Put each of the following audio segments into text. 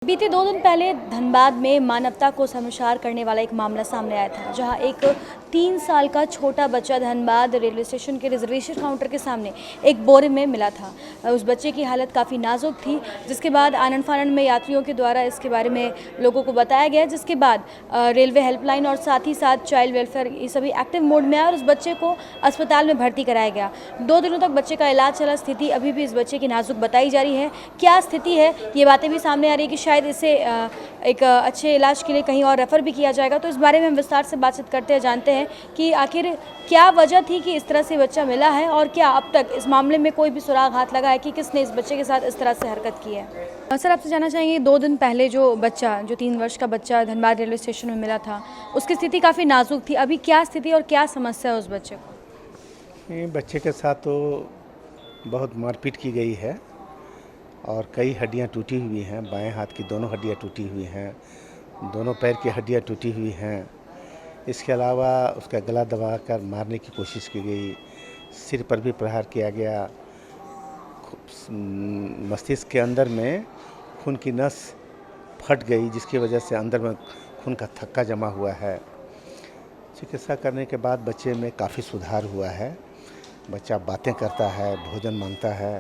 बीते 2 दिन पहले धनबाद में मानवता को शर्मसार करने वाला एक मामला सामने आया था, जहां एक 3 साल का छोटा बच्चा धनबाद रेलवे स्टेशन के रिजर्वेशन काउंटर के सामने एक बोरे में मिला था। उस बच्चे की हालत काफ़ी नाजुक थी, जिसके बाद आनन फानन में यात्रियों के द्वारा इसके बारे में लोगों को बताया गया, जिसके बाद रेलवे हेल्पलाइन और साथ ही साथ चाइल्ड वेलफेयर ये सभी एक्टिव मोड में आया और उस बच्चे को अस्पताल में भर्ती कराया गया। 2 दिनों तक बच्चे का इलाज चला। स्थिति अभी भी इस बच्चे की नाजुक बताई जा रही है। क्या स्थिति है, ये बातें भी सामने आ रही है कि शायद इसे एक अच्छे इलाज के लिए कहीं और रेफ़र भी किया जाएगा। तो इस बारे में हम विस्तार से बातचीत करते हैं, जानते हैं कि आखिर क्या वजह थी कि इस तरह से बच्चा मिला है और क्या अब तक इस मामले में कोई भी सुराग हाथ लगा है कि किसने इस बच्चे के साथ इस तरह से हरकत की है। सर, आपसे जानना चाहेंगे, 2 दिन पहले जो 3 वर्ष का बच्चा धनबाद रेलवे स्टेशन में मिला था, उसकी स्थिति काफ़ी नाजुक थी। अभी क्या स्थिति और क्या समस्या है उस बच्चे को? बच्चे के साथ तो बहुत मारपीट की गई है और कई हड्डियां टूटी हुई हैं। बाएं हाथ की दोनों हड्डियां टूटी हुई हैं, दोनों पैर की हड्डियां टूटी हुई हैं। इसके अलावा उसका गला दबाकर मारने की कोशिश की गई, सिर पर भी प्रहार किया गया। मस्तिष्क के अंदर में खून की नस फट गई, जिसकी वजह से अंदर में खून का थक्का जमा हुआ है। चिकित्सा करने के बाद बच्चे में काफ़ी सुधार हुआ है। बच्चा बातें करता है, भोजन मांगता है।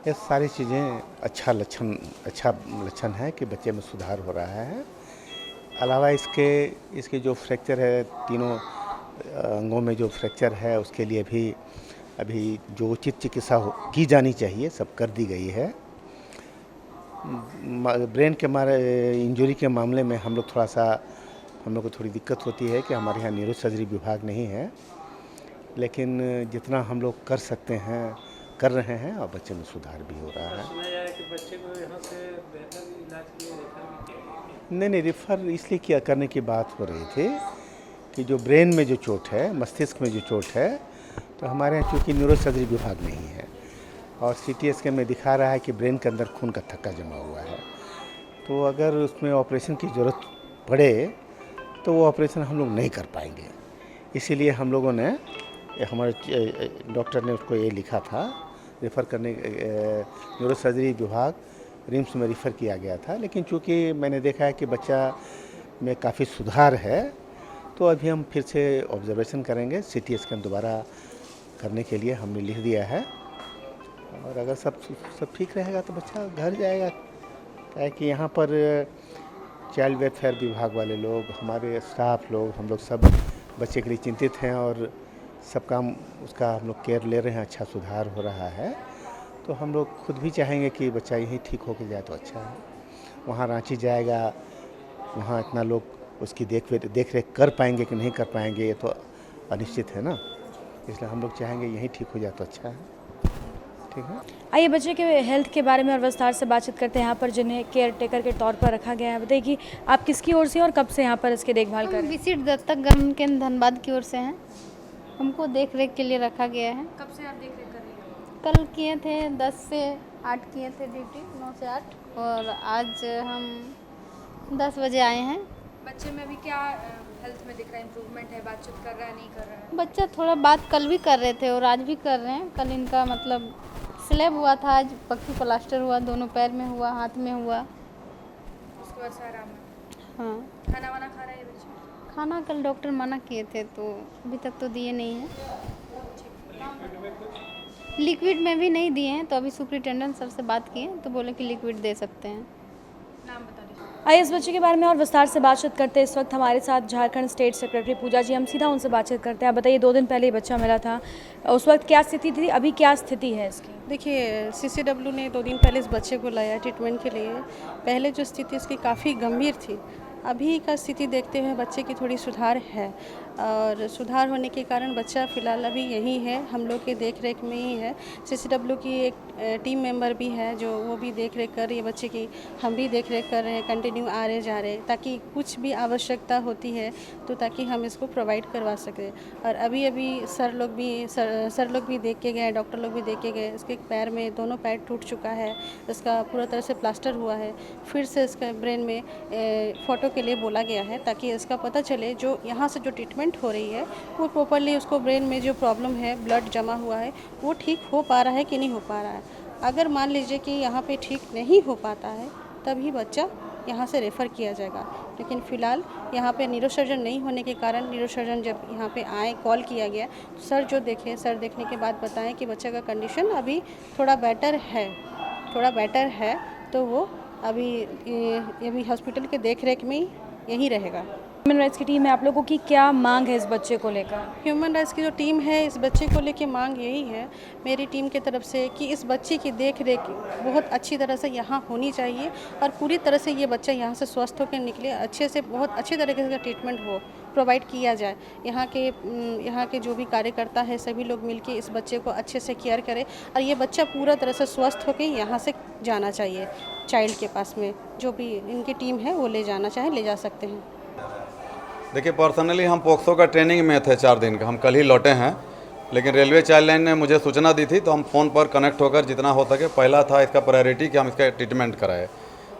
ये सारी चीज़ें अच्छा लक्षण है कि बच्चे में सुधार हो रहा है। अलावा इसके जो फ्रैक्चर है, तीनों अंगों में जो फ्रैक्चर है, उसके लिए भी अभी जो उचित चिकित्सा की जानी चाहिए सब कर दी गई है। ब्रेन के इंजरी के मामले में हम लोग को थोड़ी दिक्कत होती है कि हमारे यहाँ न्यूरो सर्जरी विभाग नहीं है, लेकिन जितना हम लोग कर सकते हैं कर रहे हैं और बच्चे में सुधार भी हो रहा है। सुना जा रहा है कि बच्चे को यहाँ से बेहतर इलाज के लिए रेफर भी किया गया। नहीं, रेफर इसलिए करने की बात हो रही थी कि जो ब्रेन में जो चोट है, मस्तिष्क में जो चोट है, तो हमारे यहाँ चूँकि न्यूरो सर्जरी विभाग नहीं है और CT स्कैन में दिखा रहा है कि ब्रेन के अंदर खून का थक्का जमा हुआ है। तो अगर उसमें ऑपरेशन की ज़रूरत पड़े तो वो ऑपरेशन हम लोग नहीं कर पाएंगे। इसीलिए हम लोगों ने, हमारे डॉक्टर ने उसको ये लिखा था, रेफ़र करने न्यूरो सर्जरी विभाग रिम्स में रेफ़र किया गया था। लेकिन चूँकि मैंने देखा है कि बच्चा में काफ़ी सुधार है, तो अभी हम फिर से ऑब्जर्वेशन करेंगे। CT स्कैन दोबारा करने के लिए हमने लिख दिया है और अगर सब ठीक रहेगा तो बच्चा घर जाएगा। क्या है कि यहाँ पर चाइल्ड वेलफेयर विभाग वाले लोग, हमारे स्टाफ लोग, हम लोग सब बच्चे के लिए चिंतित हैं और सब काम उसका हम लोग केयर ले रहे हैं। अच्छा सुधार हो रहा है, तो हम लोग खुद भी चाहेंगे कि बच्चा यहीं ठीक होकर जाए तो अच्छा है। वहाँ रांची जाएगा, वहाँ इतना लोग उसकी देख रेख कर पाएंगे कि नहीं कर पाएंगे, ये तो अनिश्चित है ना। इसलिए हम लोग चाहेंगे यहीं ठीक हो जाए तो अच्छा है। ठीक है, आइए बच्चे के हेल्थ के बारे में और विस्तार से बातचीत करते हैं। यहाँ पर जिन्हें केयर टेकर के तौर पर रखा गया है, बताइए कि आप किसकी ओर से और कब से यहाँ पर इसकी देखभाल कर रहे हैं? विशिष्ट दत्तक गण के धनबाद की ओर से हैं। हमको देख रेख के लिए रखा गया है। कब से आप देख रेख कर रहे हैं? कल किए थे 10 से 8 किए थे ड्यूटी, 9 से 8, और आज हम 10 बजे आए हैं। बच्चे में अभी क्या हेल्थ में दिख रहा है, इम्प्रूवमेंट है, बातचीत कर रहा है, नहीं कर रहा है? बच्चा थोड़ा बात कल भी कर रहे थे और आज भी कर रहे हैं। कल इनका मतलब स्लैब हुआ था, आज पक्की प्लास्टर हुआ, दोनों पैर में हुआ, हाथ में हुआ। उसके बाद से आराम है? हाँ, खाना वाना खा रहे हैं बच्चे? खाना कल डॉक्टर मना किए थे तो अभी तक तो दिए नहीं हैं। लिक्विड में भी नहीं दिए हैं, तो अभी सुपरिटेंडेंट सर से बात किए तो बोले कि लिक्विड दे सकते हैं। नाम बता दीजिए। आइए इस बच्चे के बारे में और विस्तार से बातचीत करते हैं। इस वक्त हमारे साथ झारखंड स्टेट सेक्रेटरी पूजा जी, हम सीधा उनसे बातचीत करते हैं। आप बताइए, 2 दिन पहले ये बच्चा मिला था, उस वक्त क्या स्थिति थी, अभी क्या स्थिति है इसकी? देखिए, CCW ने 2 दिन पहले इस बच्चे को लाया ट्रीटमेंट के लिए। पहले जो स्थिति इसकी काफ़ी गंभीर थी, अभी का स्थिति देखते हुए बच्चे की थोड़ी सुधार है और सुधार होने के कारण बच्चा फ़िलहाल अभी यहीं है, हम लोग के देख रेख में ही है। CCW की एक टीम मेंबर भी है जो वो भी देख रेख कर रही है बच्चे की। हम भी देख रेख कर रहे हैं, कंटिन्यू आ रहे जा रहे, ताकि कुछ भी आवश्यकता होती है तो ताकि हम इसको प्रोवाइड करवा सकें। और अभी सर लोग भी देख के गए, डॉक्टर लोग भी देख के गए। इसके पैर में दोनों पैर टूट चुका है, इसका पूरा तरह से प्लास्टर हुआ है। फिर से इसका ब्रेन में फ़ोटो के लिए बोला गया है ताकि इसका पता चले जो यहाँ से जो ट्रीटमेंट हो रही है वो प्रॉपरली उसको ब्रेन में जो प्रॉब्लम है, ब्लड जमा हुआ है, वो ठीक हो पा रहा है कि नहीं हो पा रहा है। अगर मान लीजिए कि यहाँ पे ठीक नहीं हो पाता है तभी बच्चा यहाँ से रेफ़र किया जाएगा। लेकिन फ़िलहाल यहाँ पे न्यूरोसर्जन नहीं होने के कारण न्यूरोसर्जन जब यहाँ पे आए, कॉल किया गया, तो सर जो देखे, सर देखने के बाद बताएं कि बच्चे का कंडीशन अभी थोड़ा बेटर है, तो वो अभी हॉस्पिटल के देख रेख में यहीं रहेगा। ह्यूमन राइट्स की टीम है, आप लोगों की क्या मांग है इस बच्चे को लेकर? ह्यूमन राइट्स की जो टीम है, इस बच्चे को लेके मांग यही है मेरी टीम की तरफ से कि इस बच्चे की देख रेख बहुत अच्छी तरह से यहाँ होनी चाहिए और पूरी तरह से ये बच्चा यहाँ से स्वस्थ होकर निकले, अच्छे से बहुत अच्छे तरीके से ट्रीटमेंट हो प्रोवाइड किया जाए। यहाँ के जो भी कार्यकर्ता है सभी लोग मिलके इस बच्चे को अच्छे से केयर करें और ये बच्चा पूरा तरह से स्वस्थ होकर यहाँ से जाना चाहिए। चाइल्ड के पास में जो भी इनकी टीम है वो ले जाना चाहे ले जा सकते हैं। देखिए, पर्सनली हम पोक्सो का ट्रेनिंग में थे 4 दिन का, हम कल ही लौटे हैं, लेकिन रेलवे चाइल्ड लाइन ने मुझे सूचना दी थी तो हम फ़ोन पर कनेक्ट होकर जितना हो सके, पहला था इसका प्रायोरिटी कि हम इसका ट्रीटमेंट कराए,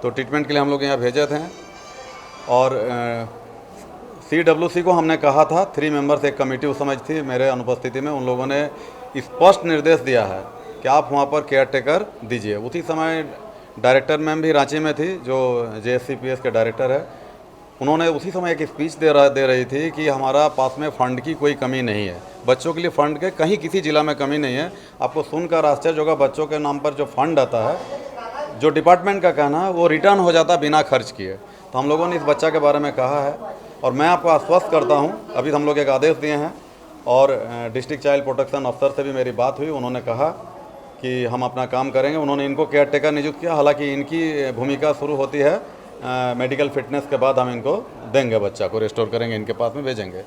तो ट्रीटमेंट के लिए हम लोग यहाँ भेजे थे। और CWC को हमने कहा था, 3 मेंबर्स एक कमेटी उस समय थी मेरे अनुपस्थिति में, उन लोगों ने स्पष्ट निर्देश दिया है कि आप वहाँ पर केयर टेकर दीजिए। उसी समय डायरेक्टर मैम भी रांची में थी, जो JSCPS के डायरेक्टर है, उन्होंने उसी समय एक स्पीच दे रही थी कि हमारा पास में फ़ंड की कोई कमी नहीं है, बच्चों के लिए फ़ंड के कहीं किसी ज़िला में कमी नहीं है। आपको सुनकर आश्चर्य होगा, बच्चों के नाम पर जो फ़ंड आता है, जो डिपार्टमेंट का कहना है, वो रिटर्न हो जाता बिना खर्च किए। तो हम लोगों ने इस बच्चा के बारे में कहा है और मैं आपको आश्वस्त करता हूँ, अभी हम लोग एक आदेश दिए हैं और डिस्ट्रिक्ट चाइल्ड प्रोटेक्शन अफसर से भी मेरी बात हुई, उन्होंने कहा कि हम अपना काम करेंगे। उन्होंने इनको केयर टेकर नियुक्त किया, हालांकि इनकी भूमिका शुरू होती है मेडिकल फिटनेस के बाद हम इनको देंगे, बच्चा को रिस्टोर करेंगे, इनके पास में भेजेंगे।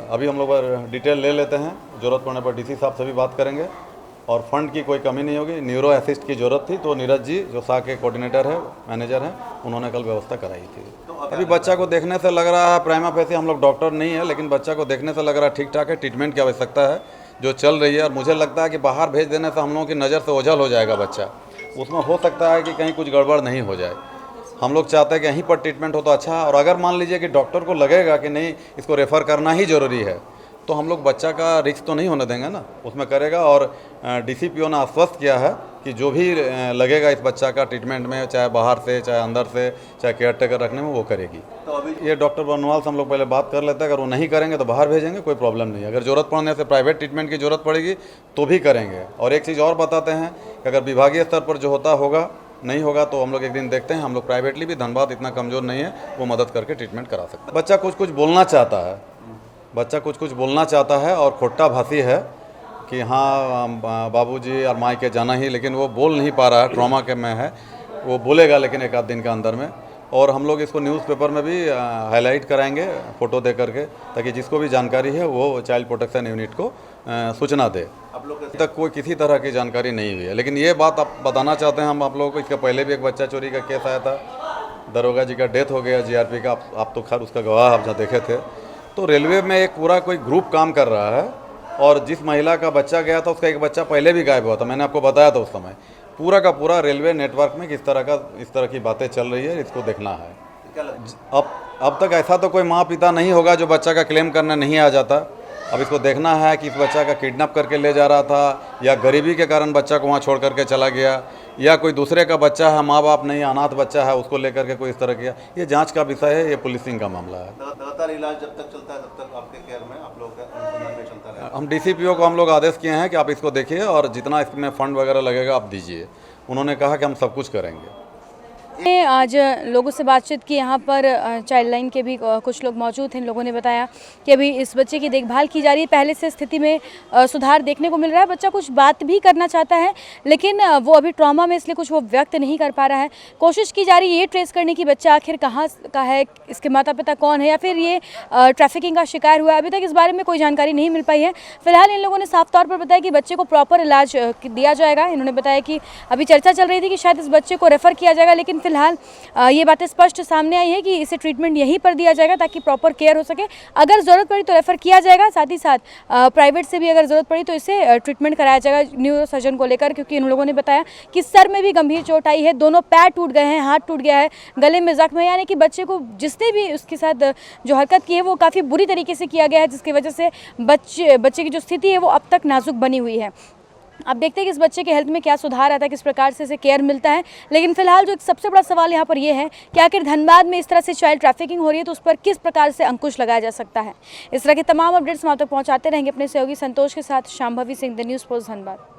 अभी हम लोग डिटेल ले लेते हैं, ज़रूरत पड़ने पर DC साहब से भी बात करेंगे और फंड की कोई कमी नहीं होगी। न्यूरो असिस्ट की ज़रूरत थी तो नीरज जी जो शाह के कोऑर्डिनेटर है, मैनेजर हैं, उन्होंने कल व्यवस्था कराई थी। अभी बच्चा को देखने से लग रहा है, प्राइमा फेसी हम लोग डॉक्टर नहीं है, लेकिन बच्चा को देखने से लग रहा है ठीक ठाक है। ट्रीटमेंट की आवश्यकता है जो चल रही है और मुझे लगता है कि बाहर भेज देने से हम लोगों की नज़र से ओझल हो जाएगा बच्चा, उसमें हो सकता है कि कहीं कुछ गड़बड़ नहीं हो जाए। हम लोग चाहते हैं कि यहीं पर ट्रीटमेंट हो तो अच्छा है। और अगर मान लीजिए कि डॉक्टर को लगेगा कि नहीं इसको रेफ़र करना ही ज़रूरी है, तो हम लोग बच्चा का रिस्क तो नहीं होने देंगे ना, उसमें करेगा। और DCPO ने आश्वस्त किया है कि जो भी लगेगा इस बच्चा का ट्रीटमेंट में, चाहे बाहर से, चाहे अंदर से, चाहे केयर टेकर रखने में, वो करेगी। तो अभी ये डॉक्टर बनवाल से हम लोग पहले बात कर लेते हैं, अगर वो नहीं करेंगे तो बाहर भेजेंगे, कोई प्रॉब्लम नहीं है। अगर ज़रूरत पड़ने से प्राइवेट ट्रीटमेंट की ज़रूरत पड़ेगी तो भी करेंगे। और एक चीज़ और बताते हैं कि अगर विभागीय स्तर पर जो होगा नहीं होगा तो हम लोग एक दिन देखते हैं, हम लोग प्राइवेटली भी, धनबाद इतना कमज़ोर नहीं है, वो मदद करके ट्रीटमेंट करा सकते हैं। बच्चा कुछ बोलना चाहता है, बच्चा कुछ बोलना चाहता है और खोट्टा भाषी है कि हाँ बाबूजी और माँ के जाना ही, लेकिन वो बोल नहीं पा रहा है, ट्रॉमा के में है, वो बोलेगा लेकिन एक आध दिन के अंदर में। और हम लोग इसको न्यूज़पेपर में भी हाईलाइट कराएंगे फ़ोटो दे करके, ताकि जिसको भी जानकारी है वो चाइल्ड प्रोटेक्शन यूनिट को सूचना दे। अब लोग तक कोई किसी तरह की जानकारी नहीं हुई है, लेकिन ये बात आप बताना चाहते हैं हम आप लोगों को। इसके पहले भी एक बच्चा चोरी का केस आया था, दरोगा जी का डेथ हो गया, GRP का, आप तो खैर उसका गवाह आप जहाँ देखे थे। तो रेलवे में एक पूरा कोई ग्रुप काम कर रहा है और जिस महिला का बच्चा गया था उसका एक बच्चा पहले भी गायब हुआ था, मैंने आपको बताया था उस समय। पूरा का पूरा रेलवे नेटवर्क में इस तरह की बातें चल रही है, इसको देखना है। अब तक ऐसा तो कोई माँ पिता नहीं होगा जो बच्चा का क्लेम करने नहीं आ जाता। अब इसको देखना है कि इस बच्चा का किडनैप करके ले जा रहा था या गरीबी के कारण बच्चा को वहाँ छोड़ करके चला गया, या कोई दूसरे का बच्चा है, माँ बाप नहीं, अनाथ बच्चा है, उसको लेकर के कोई इस तरह किया। ये जांच का विषय है, ये पुलिसिंग का मामला है। लगातार इलाज जब तक चलता है तब तक आपके केयर में आप लोग का चलता रहेगा। हम DCPO को हम लोग आदेश किए हैं कि आप इसको देखिए और जितना इसमें फ़ंड वगैरह लगेगा आप दीजिए। उन्होंने कहा कि हम सब कुछ करेंगे। आज लोगों से बातचीत की, यहाँ पर चाइल्ड लाइन के भी कुछ लोग मौजूद थे। इन लोगों ने बताया कि अभी इस बच्चे की देखभाल की जा रही है, पहले से स्थिति में सुधार देखने को मिल रहा है। बच्चा कुछ बात भी करना चाहता है लेकिन वो अभी ट्रॉमा में, इसलिए कुछ वो व्यक्त नहीं कर पा रहा है। कोशिश की जा रही है ये ट्रेस करने की बच्चा आखिर कहाँ का है, इसके माता पिता कौन है, या फिर ये ट्रैफिकिंग का शिकार हुआ है। अभी तक इस बारे में कोई जानकारी नहीं मिल पाई है। फिलहाल इन लोगों ने साफ तौर पर बताया कि बच्चे को प्रॉपर इलाज दिया जाएगा। इन्होंने बताया कि अभी चर्चा चल रही थी कि शायद इस बच्चे को रेफ़र किया जाएगा, लेकिन फिलहाल ये बातें स्पष्ट सामने आई है कि इसे ट्रीटमेंट यहीं पर दिया जाएगा ताकि प्रॉपर केयर हो सके। अगर ज़रूरत पड़ी तो रेफ़र किया जाएगा, साथ ही साथ प्राइवेट से भी अगर ज़रूरत पड़ी तो इसे ट्रीटमेंट कराया जाएगा न्यूरो सर्जन को लेकर, क्योंकि इन लोगों ने बताया कि सर में भी गंभीर चोट आई है, दोनों पैर टूट गए हैं, हाथ टूट गया है, गले में जख्म है। यानी कि बच्चे को जिसने भी उसके साथ जो हरकत की है वो काफ़ी बुरी तरीके से किया गया है, जिसकी वजह से बच्चे की जो स्थिति है वो अब तक नाजुक बनी हुई है। अब देखते हैं कि इस बच्चे के हेल्थ में क्या सुधार आता है, किस प्रकार से इसे केयर मिलता है। लेकिन फिलहाल जो एक सबसे बड़ा सवाल यहाँ पर यह है कि आखिर धनबाद में इस तरह से चाइल्ड ट्रैफिकिंग हो रही है तो उस पर किस प्रकार से अंकुश लगाया जा सकता है। इस तरह के तमाम अपडेट्स हम आप तक पहुँचाते रहेंगे अपने सहयोगी संतोष के साथ। Shambhavi Singh, the news post, Dhanbad.